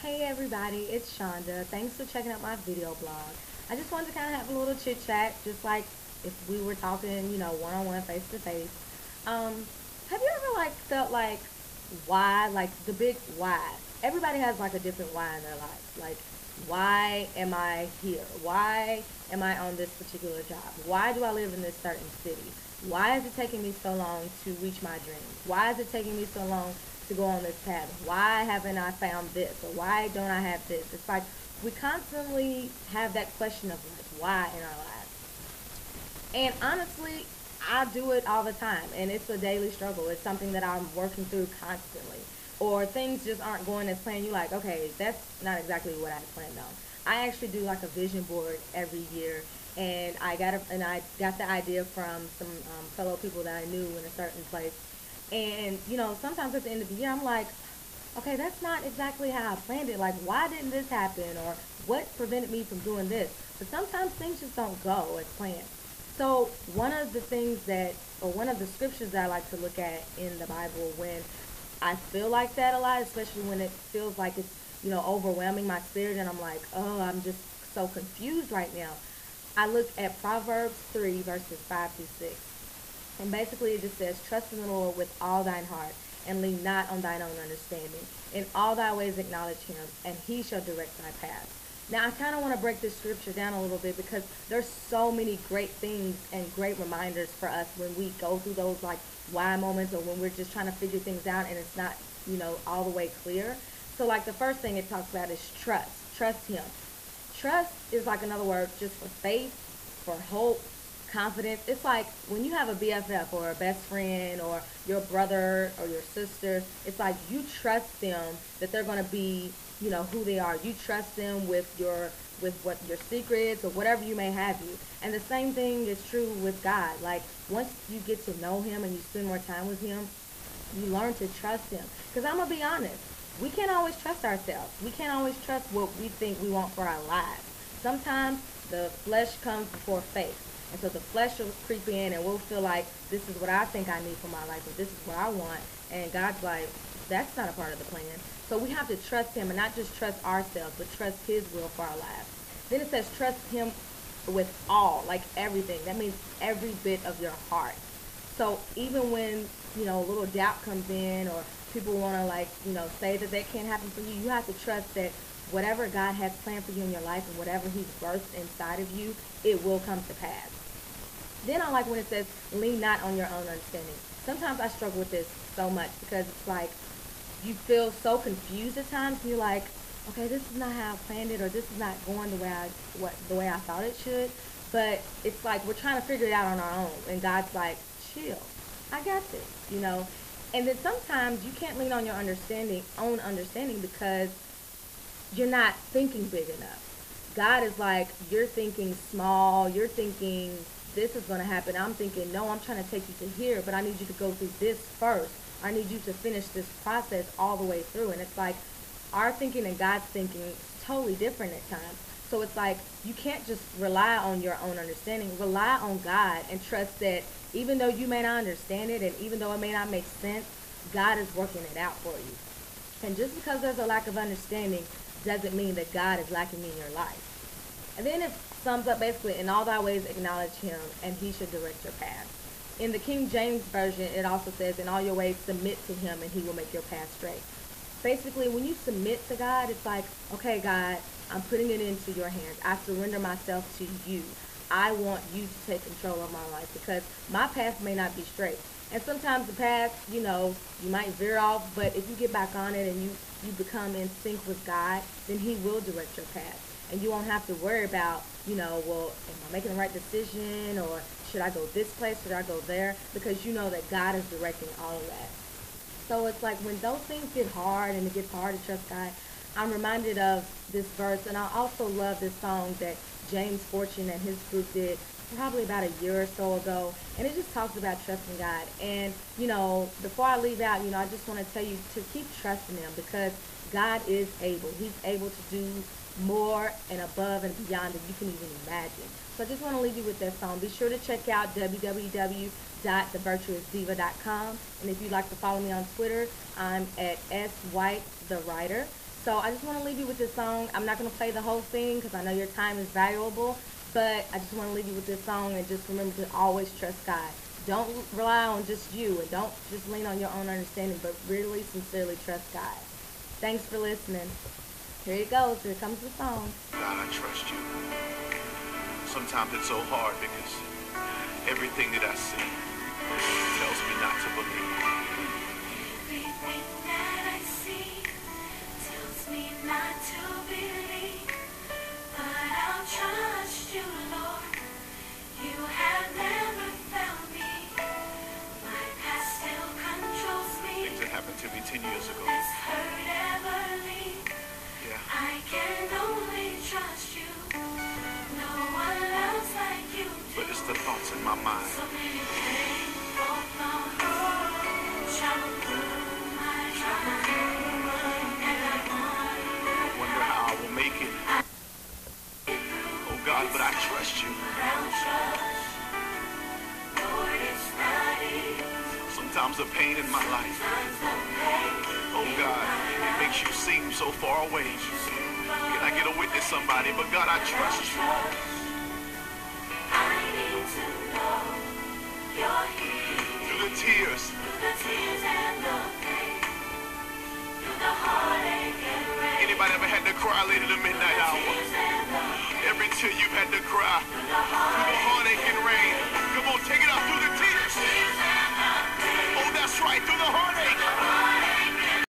Hey everybody, it's Shonda. Thanks for checking out my video blog. I just wanted to kind of have a little chit chat, just like if we were talking, one on one, face to face. Um, have you ever felt like why, like the big why? Everybody has like a different why in their life. Like, why am I here? Why am I on this particular job? Why do I live in this certain city? Why is it taking me so long to reach my dreams? Why is it taking me so long to go on this path? Why haven't I found this? Or why don't I have this? It's like we constantly have that question of like why in our lives. And honestly, I do it all the time, and it's a daily struggle. It's something that I'm working through constantly. Or things just aren't going as planned. You're like, okay, that's not exactly what I planned on. I actually do like a vision board every year, and I got the idea from some fellow people that I knew in a certain place. And sometimes at the end of the year, I'm like, okay, that's not exactly how I planned it. Like, why didn't this happen? Or what prevented me from doing this? But sometimes things just don't go as planned. So one of the things that, or one of the scriptures that I like to look at in the Bible when I feel like that a lot, especially when it feels like it's, overwhelming my spirit and I'm like, oh, I'm just so confused right now. I look at Proverbs 3 verses 5 through 6. And basically it just says, trust in the Lord with all thine heart, and lean not on thine own understanding. In all thy ways acknowledge him, and he shall direct thy path. Now I kind of want to break this scripture down a little bit because there's so many great things and great reminders for us when we go through those like why moments or when we're just trying to figure things out and it's not, all the way clear. So like the first thing it talks about is trust. Trust him. Trust is like another word just for faith, for hope, confidence. It's like when you have a BFF or a best friend or your brother or your sister, it's like you trust them that they're going to be, who they are. You trust them with what your secrets or whatever you may have you. And the same thing is true with God. Like once you get to know him and you spend more time with him, you learn to trust him. Because I'm going to be honest, we can't always trust ourselves. We can't always trust what we think we want for our lives. Sometimes the flesh comes before faith. And so the flesh will creep in and we'll feel like this is what I think I need for my life or this is what I want. And God's like, that's not a part of the plan. So we have to trust him and not just trust ourselves, but trust his will for our lives. Then it says trust him with all, like everything. That means every bit of your heart. So even when, a little doubt comes in or people want to say that can't happen for you, you have to trust that whatever God has planned for you in your life and whatever he's birthed inside of you, it will come to pass. Then I like when it says, lean not on your own understanding. Sometimes I struggle with this so much because it's like you feel so confused at times. And you're like, okay, this is not how I planned it, or this is not going the way I thought it should. But it's like we're trying to figure it out on our own, and God's like, chill, I got this. And then sometimes you can't lean on your own understanding, because you're not thinking big enough. God is like, you're thinking small, you're thinking this is going to happen. I'm thinking, no, I'm trying to take you to here, but I need you to go through this first. I need you to finish this process all the way through. And it's like our thinking and God's thinking is totally different at times. So it's like you can't just rely on your own understanding. Rely on God and trust that even though you may not understand it and even though it may not make sense, God is working it out for you. And just because there's a lack of understanding doesn't mean that God is lacking in your life. And then it sums up basically, in all thy ways acknowledge him, and he should direct your path. In the King James Version, it also says, in all your ways submit to him, and he will make your path straight. Basically, when you submit to God, it's like, okay, God, I'm putting it into your hands. I surrender myself to you. I want you to take control of my life because my path may not be straight. And sometimes the path, you might veer off, but if you get back on it and you become in sync with God, then he will direct your path. And you won't have to worry about, well, am I making the right decision, or should I go this place, should I go there? Because you know that God is directing all of that. So it's like when those things get hard and it gets hard to trust God, I'm reminded of this verse, and I also love this song that James Fortune and his group did probably about a year or so ago, and it just talks about trusting God. And before I leave out, I just want to tell you to keep trusting him, because God is able. He's able to do more and above and beyond than you can even imagine. So I just want to leave you with that song. Be sure to check out www.thevirtuousdiva.com, and if you'd like to follow me on Twitter, I'm at swhitethewriter. So I just want to leave you with this song. I'm not going to play the whole thing because I know your time is valuable, but I just want to leave you with this song and just remember to always trust God. Don't rely on just you and don't just lean on your own understanding, but really sincerely trust God. Thanks for listening. Here it goes. Here comes the song. God, I trust you. Sometimes it's so hard because everything that I see tells me not to believe. Everything that I see tells me not to believe, but I'll trust you, Lord. You have never found me. My past still controls me. Things that happened to me 10 years ago. This hurt ever leave. Yeah. I can only trust you. No one else like you do. But it's the thoughts in my mind. So many painful thoughts travel through my mind, and I Wonder how I will make it. Oh God, but I trust you. Lord, it's not easy. Sometimes the pain in my life, oh God, it makes you seem so far away. Can I get a witness, somebody? But God, I trust you. I need to know you're here. Through the tears, Through the tears and the pain, through the heartache and rain, anybody ever had to cry late in the midnight hour? tears and the pain, Every tear you've had to cry, through the through the heartache heartache and rain. Come on, take it out through the tears. and the pain, Oh, that's right, through the heartache.